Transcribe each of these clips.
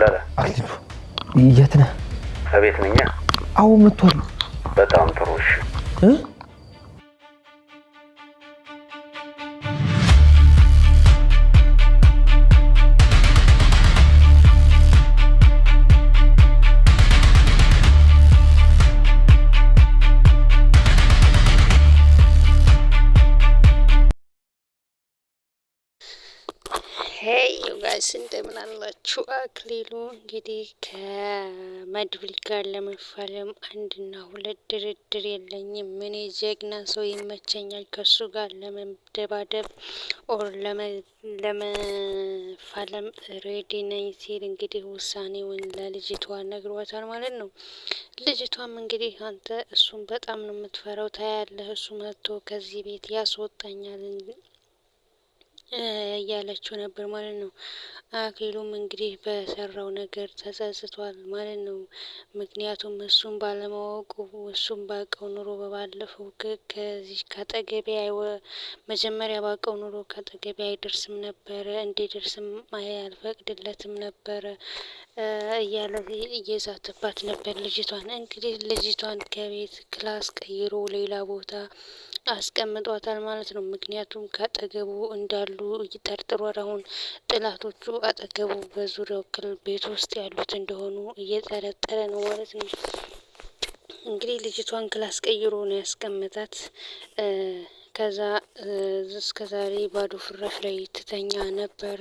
ዘለለ የት ነህ? ከቤት ነኝ። አዎ መጥቷል። በጣም ጥሩ። እሺ ሄይ ዩ ጋይስ እንደምን አላችሁ? አክሊሉ እንግዲህ ከመድብል ጋር ለመፋለም አንድና ሁለት ድርድር የለኝም። እኔ ጀግና ሰው ይመቸኛል። ከሱ ጋር ለመደባደብ ኦር ለመፋለም ሬዲ ነኝ ሲል እንግዲህ ውሳኔውን ለልጅቷ ነግሯታል ማለት ነው። ልጅቷም እንግዲህ አንተ እሱን በጣም ነው የምትፈራው፣ ታያለህ፣ እሱ መጥቶ ከዚህ ቤት ያስወጣኛል እያለችው ነበር ማለት ነው። አክሊሉም እንግዲህ በሰራው ነገር ተጸጽቷል ማለት ነው። ምክንያቱም እሱን ባለማወቁ፣ እሱን ባቀው ኑሮ በባለፈው ከዚህ ከአጠገቤ መጀመሪያ ባቀው ኑሮ ከአጠገቤ አይደርስም ነበረ፣ እንዲደርስም አልፈቅድለትም ነበረ እያለ እየዛተባት ነበር ልጅቷን። እንግዲህ ልጅቷን ከቤት ክላስ ቀይሮ ሌላ ቦታ አስቀምጧታል ማለት ነው። ምክንያቱም ከአጠገቡ እንዳሉ ጠርጥሯል። አሁን ጥላቶቹ አጠገቡ በዙሪያው ቤት ውስጥ ያሉት እንደሆኑ እየጠረጠረ ነው ማለት ነው። እንግዲህ ልጅቷን ክላስ ቀይሮ ነው ያስቀመጣት። ከዛ እስከ ዛሬ ባዶ ፍራሽ ላይ ትተኛ ነበረ።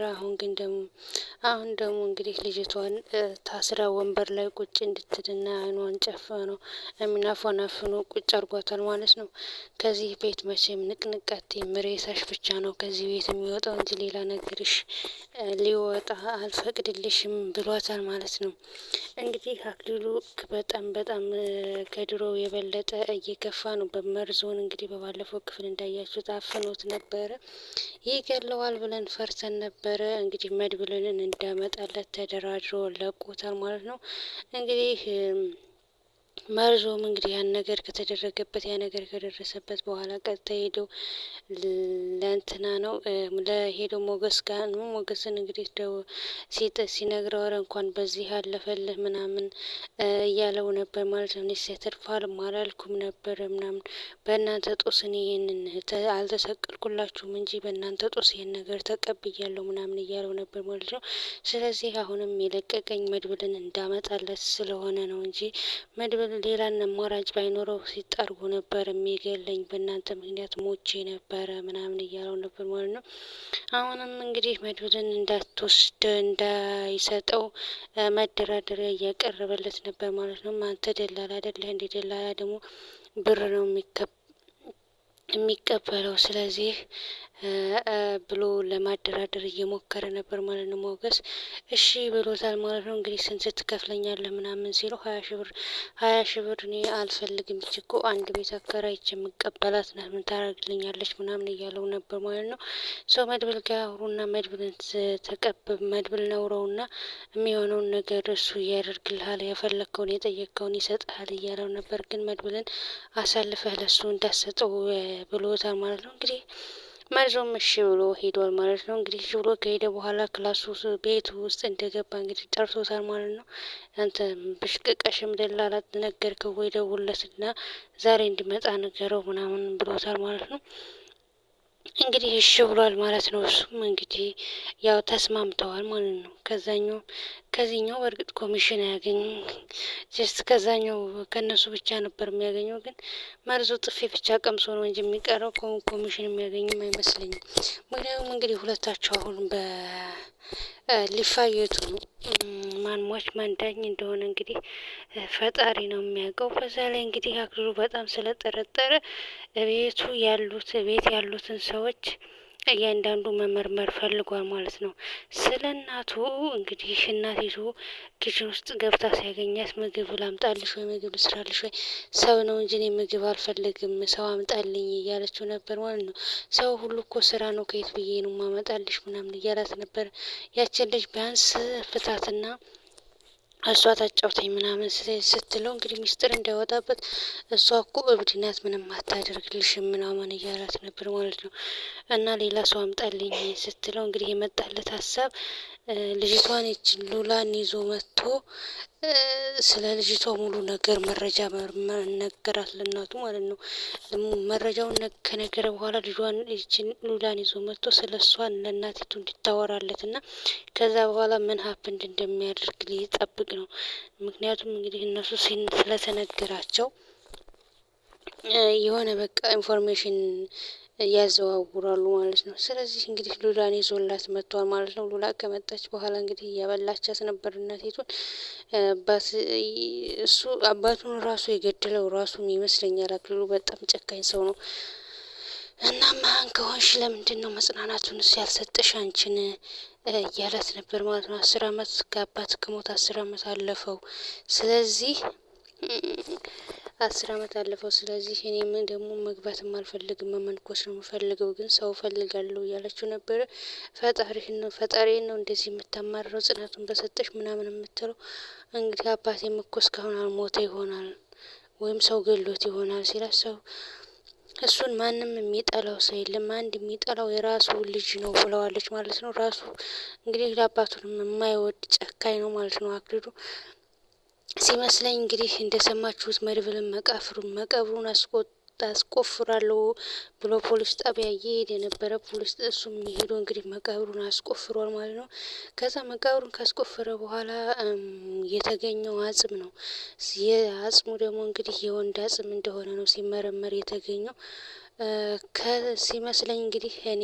አሁን ደግሞ እንግዲህ ልጅቷን ታስራ ወንበር ላይ ቁጭ እንድትልና አይኗን ጨፍኖ አፏን አፍኖ ቁጭ አርጓታል ማለት ነው። ከዚህ ቤት መቼም ንቅንቃቴ ሬሳሽ ብቻ ነው ከዚህ ቤት የሚወጣው እንጂ ሌላ ነገርሽ ሊወጣ አልፈቅድልሽም ብሏታል ማለት ነው። እንግዲህ አክሊሉ በጣም ከድሮ የበለጠ እየከፋ ነው። በመርዞን እንግዲህ በባለፈው ክፍል እንዳያችሁ ታፍኖት ነበረ። ይገለዋል ብለን ፈርተን ነበረ። እንግዲህ መድብልን እንዳመጣለት ተደራድሮ ለቆታል ማለት ነው። እንግዲህ መርዞም እንግዲህ ያን ነገር ከተደረገበት ያ ነገር ከደረሰበት በኋላ ቀጥታ ሄደው ለእንትና ነው ለሄደው ሞገስ ጋር ነው። ሞገስን እንግዲህ ሲነግረው ኧረ እንኳን በዚህ አለፈልህ ምናምን እያለው ነበር ማለት ነው። እኔስ ያተርፋልም አላልኩም ነበረ ምናምን በእናንተ ጦስ እኔ ይሄንን አልተሰቀልኩላችሁም እንጂ በእናንተ ጦስ ይሄን ነገር ተቀብያለሁ ምናምን እያለው ነበር ማለት ነው። ስለዚህ አሁንም የለቀቀኝ መድብልን እንዳመጣለት ስለሆነ ነው እንጂ መድብል ሌላን አማራጭ ባይኖረው ሲጠርጉ ነበር የሚገለኝ፣ በእናንተ ምክንያት ሞቼ ነበረ ምናምን እያለው ነበር ማለት ነው። አሁንም እንግዲህ መድብልን እንዳትወስድ እንዳይሰጠው መደራደሪያ እያቀረበለት ነበር ማለት ነው። አንተ ደላላ አይደለህ እንዴ? ደላላ ደግሞ ብር ነው የሚቀበለው። ስለዚህ ብሎ ለማደራደር እየሞከረ ነበር ማለት ነው። ሞገስ እሺ ብሎታል ማለት ነው። እንግዲህ ስንት ትከፍለኛለህ ምናምን ሲሉ 20 ሺህ ብር እኔ አልፈልግም፣ እቺ እኮ አንድ ቤት አከራይቼ የምቀበላት ናት፣ ምን ታደርግልኛለች ምናምን እያለው ነበር ማለት ነው። ሰው መድብል ጋር አውሩና መድብልን መድብል ነውረውና የሚሆነውን ነገር እሱ ያደርግልሃል፣ የፈለግከውን የጠየቅከውን ይሰጥሃል እያለው ነበር። ግን መድብልን አሳልፈህ ለሱ እንዳሰጠው ብሎታል ማለት ነው። እንግዲህ መርዞም እሺ ብሎ ሄዷል ማለት ነው። እንግዲህ እሺ ብሎ ከሄደ በኋላ ክላሱ ቤቱ ውስጥ እንደገባ እንግዲህ ጠርቶታል ማለት ነው። አንተ ብሽቅቀሽም ደላላ ነገርከው ወይ? ደውለትና ዛሬ እንዲመጣ ነገረው ምናምን ብሎታል ማለት ነው። እንግዲህ እሺ ብሏል ማለት ነው። እሱም እንግዲህ ያው ተስማምተዋል ማለት ነው። ከዚህኛው በእርግጥ ኮሚሽን አያገኙም። ጀስት ከዛኛው ከነሱ ብቻ ነበር የሚያገኘው። ግን መርዞ ጥፊ ብቻ ቀምሶ ነው እንጂ የሚቀረው ኮሚሽን የሚያገኝም አይመስለኝም። ምክንያቱም እንግዲህ ሁለታቸው አሁን ሊፋየቱ ነው። ማን ሟች ማን ዳኝ እንደሆነ እንግዲህ ፈጣሪ ነው የሚያውቀው። በዛ ላይ እንግዲህ አክሊሉ በጣም ስለጠረጠረ ቤት ያሉትን ሰዎች እያንዳንዱ መመርመር ፈልጓል ማለት ነው። ስለ እናቱ እንግዲህ እናቲቱ ኪችን ውስጥ ገብታ ሲያገኛት ምግብ ላምጣልሽ ወይ ምግብ ልስራልሽ ወይ፣ ሰው ነው እንጂ እኔ ምግብ አልፈልግም ሰው አምጣልኝ እያለችው ነበር ማለት ነው። ሰው ሁሉ እኮ ስራ ነው፣ ከየት ብዬ ነው ማመጣልሽ ምናምን እያላት ነበር። ያችን ልጅ ቢያንስ ፍታትና እሷ ታጫውተኝ ምናምን ስትለው እንግዲህ ሚስጥር እንዳይወጣበት እሷ እኮ እብድ ናት ምንም አታደርግልሽም ምናምን እያላት ነበር ማለት ነው። እና ሌላ ሰው አምጣልኝ ስትለው እንግዲህ የመጣለት ሀሳብ ልጅቷን ሉላን ይዞ መጥቶ ስለ ልጅቷ ሙሉ ነገር መረጃ ነገራት ለእናቱ ማለት ነው። መረጃውን ከነገረ በኋላ ሉላን ይዞ መጥቶ ስለ እሷን ለእናቲቱ እንዲታወራለት እና ከዛ በኋላ ምን ሀፕንድ እንደሚያደርግ ሊጠብቅ ነው። ምክንያቱም እንግዲህ እነሱ ስለተነገራቸው የሆነ በቃ ኢንፎርሜሽን ያዘዋውራሉ ማለት ነው። ስለዚህ እንግዲህ ሉላን ይዞላት መጥቷል ማለት ነው። ሉላ ከመጣች በኋላ እንግዲህ እያበላቻት ነበር እናቲቱን። እሱ አባቱን ራሱ የገደለው ራሱም ይመስለኛል። አክሊሉ በጣም ጨካኝ ሰው ነው። እና መሀን ከሆንሽ ለምንድን ነው መጽናናቱንስ ያልሰጠሽ አንቺን እያላት ነበር ማለት ነው። 10 አመት ከአባት ከሞት 10 አመት አለፈው። ስለዚህ 10 አመት አለፈው። ስለዚህ እኔም ደግሞ መግባትም አልፈልግም መመንኮስ ነው የምፈልገው፣ ግን ሰው ፈልጋለሁ እያለችው ነበረ። ፈጣሪን ነው እንደዚህ የምታማርረው ጽናቱን በሰጠሽ ምናምን የምትለው። እንግዲህ አባቴም እኮ እስካሁን አልሞተ ይሆናል ወይም ሰው ገሎት ይሆናል ሲላት፣ ሰው እሱን ማንም የሚጠላው ሰው የለም፣ አንድ የሚጠላው የራሱ ልጅ ነው ብለዋለች ማለት ነው። ራሱ እንግዲህ ለአባቱንም የማይወድ ጨካኝ ነው ማለት ነው አክሊሉ ሲመስለኝ። እንግዲህ እንደሰማችሁት መድብልን መቀብሩን አስቆፍራለሁ ብሎ ፖሊስ ጣቢያ እየሄደ የነበረ ፖሊስ እሱም ሄዶ እንግዲህ መቃብሩን አስቆፍሯል ማለት ነው። ከዛ መቃብሩን ካስቆፈረ በኋላ የተገኘው አጽም ነው። የአጽሙ ደግሞ እንግዲህ የወንድ አጽም እንደሆነ ነው ሲመረመር የተገኘው። ሲመስለኝ እንግዲህ እኔ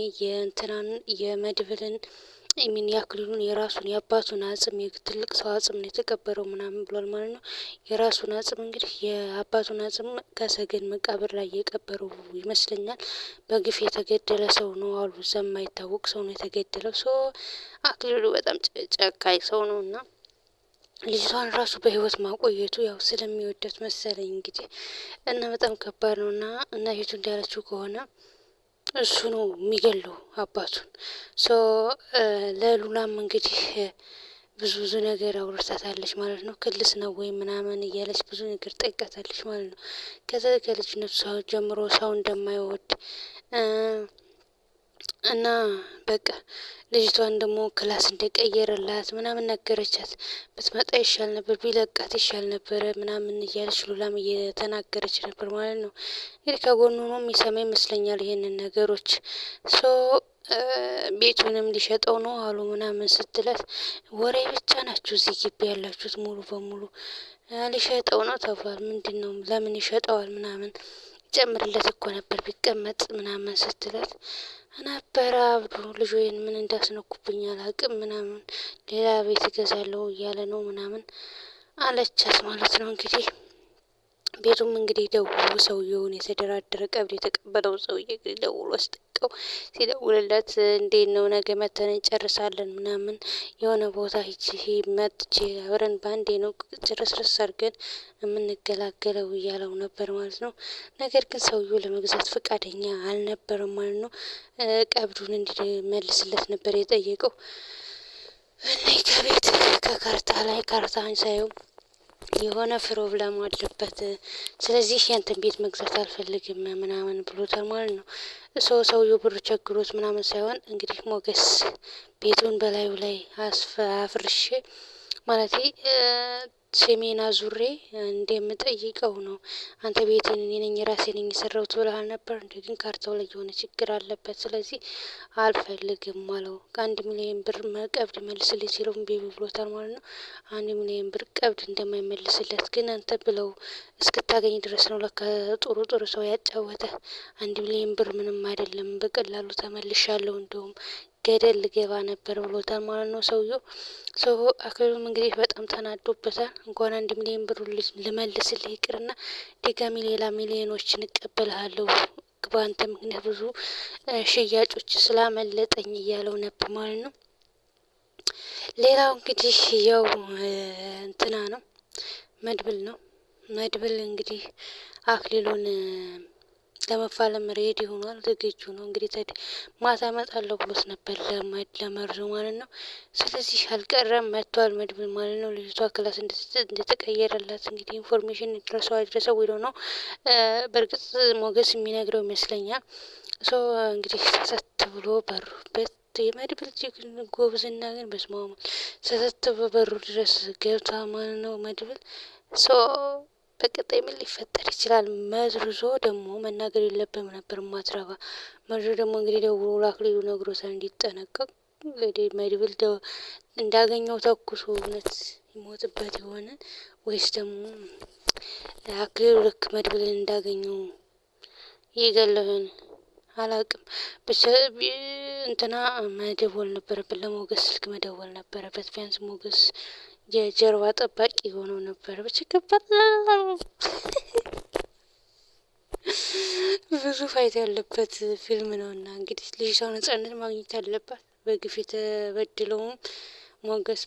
የመድብልን የአክሊሉን የራሱን የአባቱን አጽም ትልቅ ሰው አጽም ነው የተቀበረው ምናምን ብሏል ማለት ነው። የራሱን አጽም እንግዲህ የአባቱን አጽም ከሰገን መቃብር ላይ የቀበረው ይመስለኛል። በግፍ የተገደለ ሰው ነው አሉ። እዛ የማይታወቅ ሰው ነው የተገደለው። አክሊሉ በጣም ጨካኝ ሰው ነው እና ልጅቷን ራሱ በህይወት ማቆየቱ ያው ስለሚወደት መሰለኝ እንግዲህ እና በጣም ከባድ ነው። እና እናቲቱ እንዳለችው ከሆነ እሱ ነው የሚገለው አባቱን። ለሉላም እንግዲህ ብዙ ነገር አውርታታለች ማለት ነው። ክልስ ነው ወይ ምናምን እያለች ብዙ ነገር ጠይቃታለች ማለት ነው። ከዛ ከልጅነቱ ጀምሮ ሰው እንደማይወድ እና በቃ ልጅቷን ደግሞ ክላስ እንደቀየረላት ምናምን ነገረቻት። ብትመጣ ይሻል ነበር፣ ቢለቃት ይሻል ነበረ ምናምን እያለች ሉላም እየተናገረች ነበር ማለት ነው። እንግዲህ ከጎኑ ነው የሚሰማ ይመስለኛል ይሄንን ነገሮች። ቤቱንም ሊሸጠው ነው አሉ ምናምን ስትላት፣ ወሬ ብቻ ናችሁ እዚህ ግቢ ያላችሁት ሙሉ በሙሉ ሊሸጠው ነው ተብሏል። ምንድን ነው ለምን ይሸጠዋል ምናምን ጨምርለት እኮ ነበር ቢቀመጥ ምናምን ስትላት ነበረ። አብዱ ልጆዬን ምን እንዳስነኩብኝ አላቅም ምናምን ሌላ ቤት እገዛለሁ እያለ ነው ምናምን አለቻት ማለት ነው። እንግዲህ ቤቱም እንግዲህ ደውሎ ሰውየውን የተደራደረ ቀብድ የተቀበለው ሰውዬ እንግዲህ ደውሎ አስጠቀው። ሲደውልለት እንዴት ነው ነገ መተን እንጨርሳለን ምናምን የሆነ ቦታ መጥቼ አብረን በአንዴ ነው ጭርስርስ አድርገን የምንገላገለው እያለው ነበር ማለት ነው። ነገር ግን ሰውየው ለመግዛት ፈቃደኛ አልነበረም ማለት ነው። ቀብዱን እንዲመልስለት ነበር የጠየቀው። እኔ ከቤት ከካርታ ላይ ካርታን ሳየው የሆነ ፕሮብለም አለበት፣ ስለዚህ ያንተን ቤት መግዛት አልፈልግም ምናምን ብሎታል ማለት ነው። ሰውየው ብር ቸግሮት ምናምን ሳይሆን እንግዲህ ሞገስ ቤቱን በላዩ ላይ አፍርሼ ማለት ስሜን አዙሬ እንደምጠይቀው ነው። አንተ ቤቴን እኔ ነኝ ራሴ ነኝ የሰራሁት ብለሃል ነበር እንዴ? ግን ካርታው ላይ የሆነ ችግር አለበት፣ ስለዚህ አልፈልግም አለው። ከ1 ሚሊዮን ብር ቀብድ መልስልኝ ሲለው እምቢ ብሎታል ማለት ነው። 1 ሚሊዮን ብር ቀብድ እንደማይመልስለት ግን አንተ ብለው እስክታገኝ ድረስ ነው ለካ ጥሩ ሰው ያጫወተ። 1 ሚሊዮን ብር ምንም አይደለም፣ በቀላሉ ተመልሻለሁ፣ እንደውም ገደል ልገባ ነበር ብሎታል ማለት ነው ሰውየው። አክሊሉም እንግዲህ በጣም ተናዶበታል። እንኳን 1 ሚሊዮን ብር ልመልስልህ ይቅርና ድጋሚ ሌላ ሚሊዮኖችን እቀበልሃለሁ በአንተ ምክንያት ብዙ ሽያጮች ስላመለጠኝ እያለው ነበር ማለት ነው። ሌላው እንግዲህ ያው እንትና ነው መድብል ነው። መድብል እንግዲህ አክሊሉን ለመፋለም ሬዲ ሆኗል፣ ዝግጁ ነው። እንግዲህ ማታ እመጣለሁ ብሎት ነበር ለመርዙ ማለት ነው። ስለዚህ አልቀረም መጥቷል መድብል ማለት ነው። ልጅቷ ክላስ እንደተቀየረላት እንግዲህ ኢንፎርሜሽን ድረሰው ወይ ነው በእርግጥ ሞገስ የሚነግረው ይመስለኛል። እንግዲህ ሰት ብሎ በሩ የመድብል ጎብዝና ግን በስመ አብ ሰተት በበሩ ድረስ ገብታ ማለት ነው መድብል ሶ በቀጣይ ምን ሊፈጠር ይችላል? መዝርዞ ደግሞ መናገር የለብህም ነበር ማትረባ። መርዞ ደግሞ እንግዲህ ደውሎ ለአክሊሉ ነግሮታል እንዲጠነቀቅ። እንግዲህ መድብል እንዳገኘው ተኩሶ እውነት ይሞትበት ይሆናል ወይስ ደግሞ አክሊሉ ልክ መድብልን እንዳገኘው ይገለህን? አላቅም። ብቻ እንትና መደወል ነበረበት፣ ለሞገስ ስልክ መደወል ነበረበት። ቢያንስ ሞገስ የጀርባ ጠባቂ ሆኖ ነበር። ብቻ ከባድ ብዙ ፋይት ያለበት ፊልም ነውና እንግዲህ ልጅቷ ነጻነት ማግኘት አለባት። በግፍ የተበደለውም ሞገስ